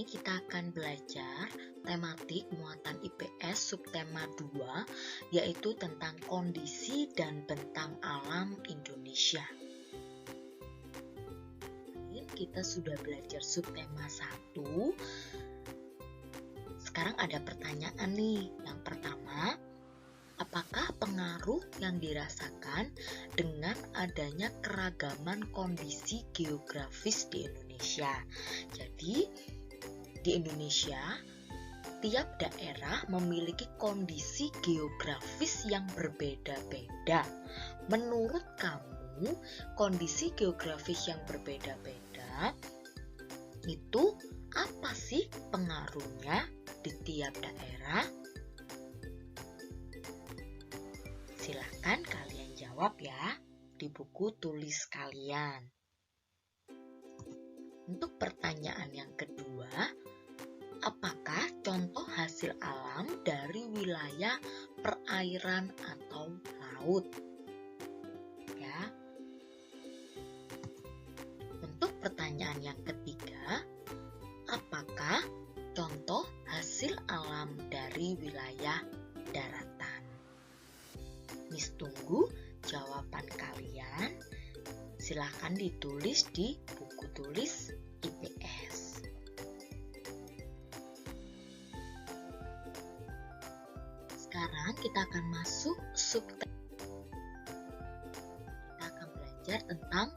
kita akan belajar tematik muatan IPS subtema 2, yaitu tentang kondisi dan bentang alam Indonesia. Kita sudah belajar subtema 1. Sekarang ada pertanyaan nih. Yang pertama, apakah pengaruh yang dirasakan dengan adanya keragaman kondisi geografis di Indonesia? Jadi, di Indonesia, tiap daerah memiliki kondisi geografis yang berbeda-beda. Menurut kamu, kondisi geografis yang berbeda-beda itu apa sih pengaruhnya di tiap daerah? Silahkan kalian jawab ya di buku tulis kalian. Untuk pertanyaan yang kedua, apakah contoh hasil alam dari wilayah perairan atau laut? Ya. Untuk pertanyaan yang ketiga, apakah contoh hasil alam dari wilayah daratan? Miss tunggu jawaban kalian. Silahkan ditulis di buku tulis IPS. Sekarang kita akan masuk subtema. Kita akan belajar tentang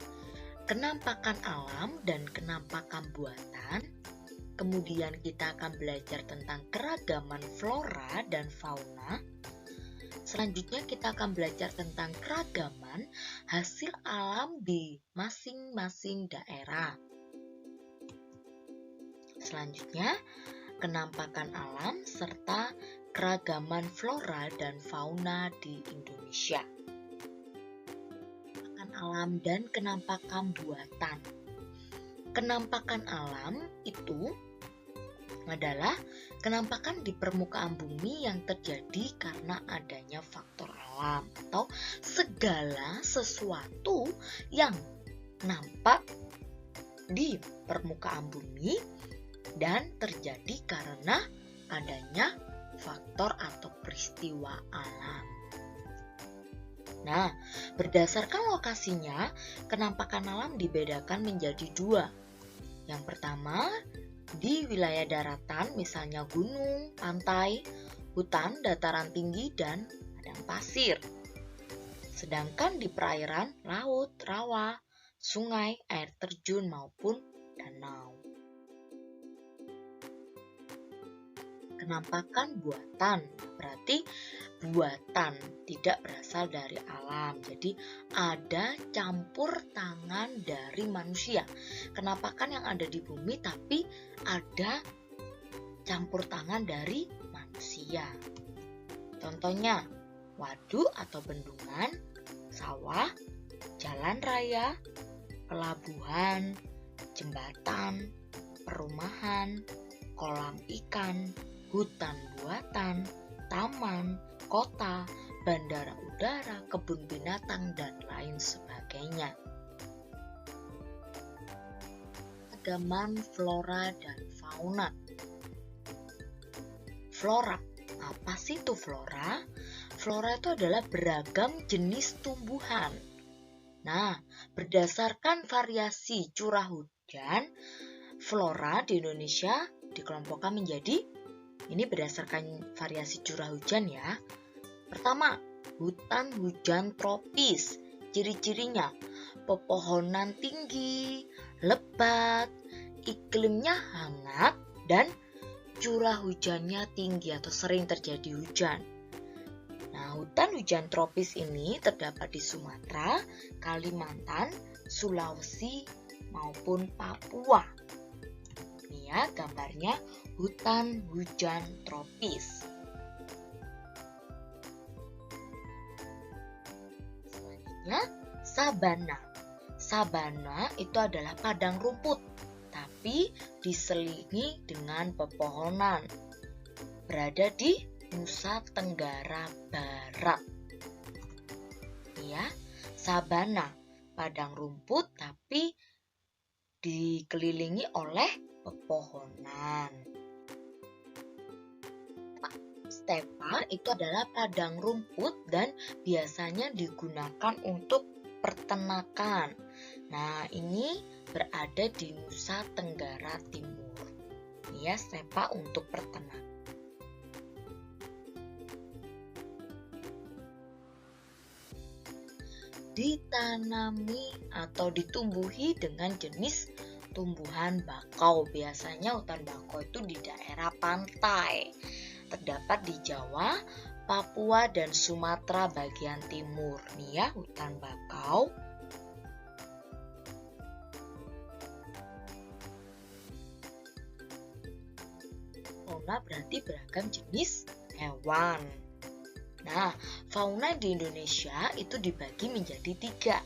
kenampakan alam dan kenampakan buatan. Kemudian kita akan belajar tentang keragaman flora dan fauna. Selanjutnya kita akan belajar tentang keragaman hasil alam di masing-masing daerah. Selanjutnya, kenampakan alam serta keragaman flora dan fauna di Indonesia. Kenampakan alam dan kenampakan buatan. Kenampakan alam itu adalah kenampakan di permukaan bumi yang terjadi karena adanya faktor alam atau segala sesuatu yang nampak di permukaan bumi dan terjadi karena adanya faktor atau peristiwa alam. Nah, berdasarkan lokasinya, kenampakan alam dibedakan menjadi dua. Yang pertama, di wilayah daratan, misalnya gunung, pantai, hutan, dataran tinggi, dan padang pasir. Sedangkan di perairan, laut, rawa, sungai, air terjun, maupun danau. Kenampakan buatan, berarti buatan, tidak berasal dari alam. Jadi ada campur tangan dari manusia. Kenampakan yang ada di bumi tapi ada campur tangan dari manusia. Contohnya, waduk atau bendungan, sawah, jalan raya, pelabuhan, jembatan, perumahan, kolam ikan, hutan buatan, taman, kota, bandara udara, kebun binatang, dan lain sebagainya. Keragaman flora dan fauna. Flora, apa sih itu flora? Flora itu adalah beragam jenis tumbuhan. Nah, berdasarkan variasi curah hujan, flora di Indonesia dikelompokkan menjadi, ini berdasarkan variasi curah hujan ya. Pertama, hutan hujan tropis. Ciri-cirinya, pepohonan tinggi, lebat, iklimnya hangat, dan curah hujannya tinggi atau sering terjadi hujan. Nah, hutan hujan tropis ini terdapat di Sumatera, Kalimantan, Sulawesi, maupun Papua. Ini ya gambarnya hutan hujan tropis. Selanjutnya, sabana. Sabana itu adalah padang rumput, tapi diselingi dengan pepohonan. Berada di Nusa Tenggara Barat. Ya, sabana, padang rumput tapi dikelilingi oleh pepohonan. Stepa itu adalah padang rumput dan biasanya digunakan untuk peternakan. Nah, ini berada di Nusa Tenggara Timur. Ini ya, stepa untuk peternakan. Ditanami atau ditumbuhi dengan jenis tumbuhan bakau. Biasanya hutan bakau itu di daerah pantai. Terdapat di Jawa, Papua, dan Sumatera bagian timur. Nih ya, hutan bakau. Fauna berarti beragam jenis hewan. Nah, fauna di Indonesia itu dibagi menjadi 3.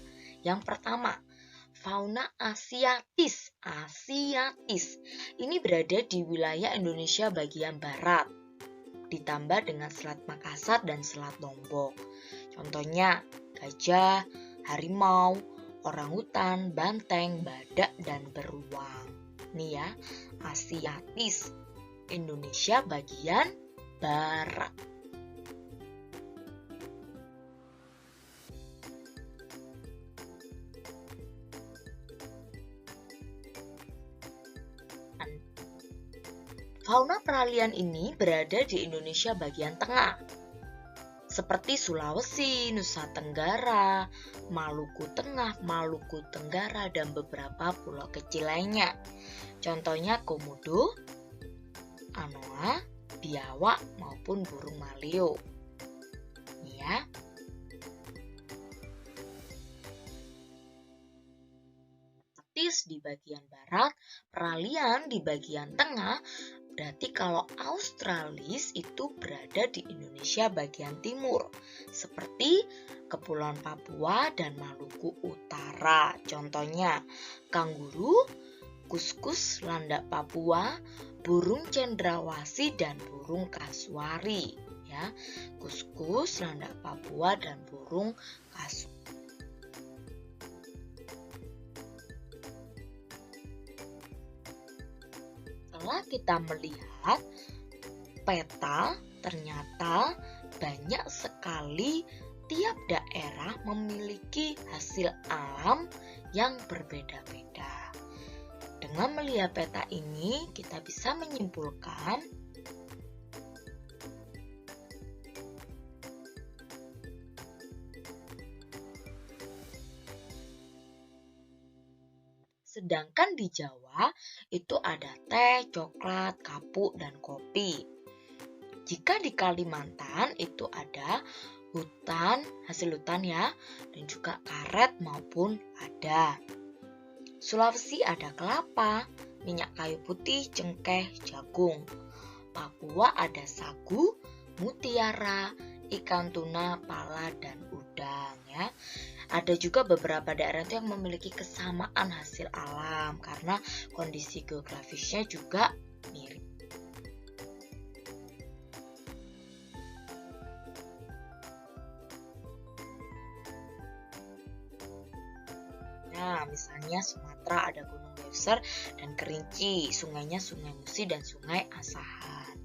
Yang pertama, fauna asiatis. Asiatis. Ini berada di wilayah Indonesia bagian barat, ditambah dengan Selat Makassar dan Selat Lombok. Contohnya, gajah, harimau, orangutan, banteng, badak, dan beruang. Nih ya, asiatis. Indonesia bagian barat. Fauna peralihan ini berada di Indonesia bagian tengah, seperti Sulawesi, Nusa Tenggara, Maluku Tengah, Maluku Tenggara, dan beberapa pulau kecil lainnya. Contohnya komodo, anoa, biawak, maupun burung maleo. Ya. Di bagian barat, peralihan di bagian tengah. Berarti kalau Australis itu berada di Indonesia bagian timur, seperti Kepulauan Papua dan Maluku Utara. Contohnya, kanguru, kuskus, landak Papua, burung cendrawasih, dan burung kasuari. Ya, kuskus, landak Papua, dan burung kasuari. Setelah kita melihat peta, ternyata banyak sekali tiap daerah memiliki hasil alam yang berbeda-beda. Dengan melihat peta ini, kita bisa menyimpulkan sedangkan di Jawa itu ada teh, coklat, kapuk, dan kopi. Jika di Kalimantan itu ada hutan, hasil hutan ya, dan juga karet maupun lada. Sulawesi ada kelapa, minyak kayu putih, cengkeh, jagung. Papua ada sagu, mutiara, ikan tuna, pala, dan udang ya. Ada juga beberapa daerah yang memiliki kesamaan hasil alam karena kondisi geografisnya juga mirip. Nah, misalnya Sumatera ada Gunung Leuser dan Kerinci, sungainya Sungai Musi dan Sungai Asahan.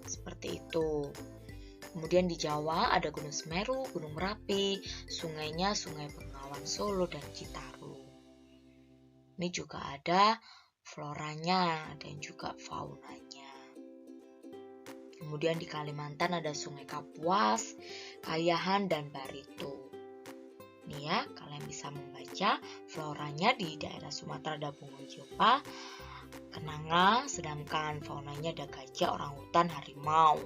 Seperti itu. Kemudian di Jawa ada Gunung Semeru, Gunung Merapi, sungainya Sungai Bengawan Solo dan Citarum. Ini juga ada floranya dan juga faunanya. Kemudian di Kalimantan ada Sungai Kapuas, Kayahan, dan Barito. Nih ya, kalian bisa membaca floranya di daerah Sumatera ada bunga jopa, kenanga, sedangkan faunanya ada gajah, orangutan, harimau.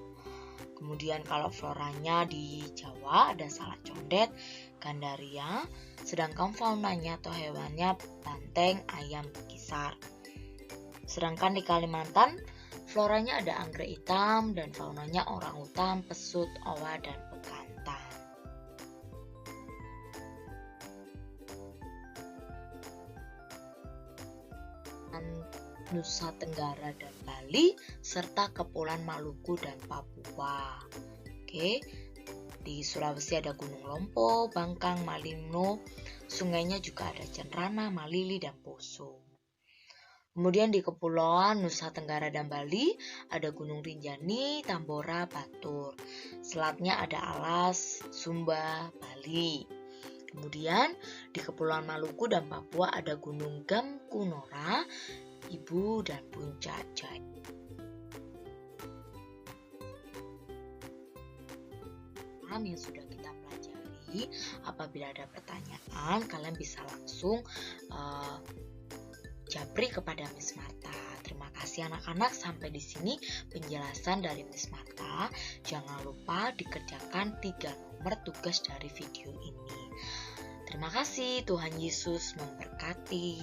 Kemudian kalau floranya di Jawa ada salak condet, gandaria, sedangkan faunanya atau hewannya banteng, ayam, bekisar. Sedangkan di Kalimantan, floranya ada anggrek hitam dan faunanya orangutan, pesut, owa, dan bekantan. Nusa Tenggara dan Bali, serta Kepulauan Maluku dan Papua. Oke, di Sulawesi ada Gunung Lompo, Bangkang, Malino, sungainya juga ada Cenrana, Malili, dan Poso. Kemudian di Kepulauan Nusa Tenggara dan Bali ada Gunung Rinjani, Tambora, Batur. Selatnya ada Alas, Sumba, Bali. Kemudian di Kepulauan Maluku dan Papua ada Gunung Gamkunora, Ibu, dan Puncak Jaya. Yang sudah kita pelajari, apabila ada pertanyaan kalian bisa langsung japri kepada Miss Marta. Terima kasih anak-anak, sampai di sini penjelasan dari Miss Marta. Jangan lupa dikerjakan 3 nomor tugas dari video ini. Terima kasih, Tuhan Yesus memberkati.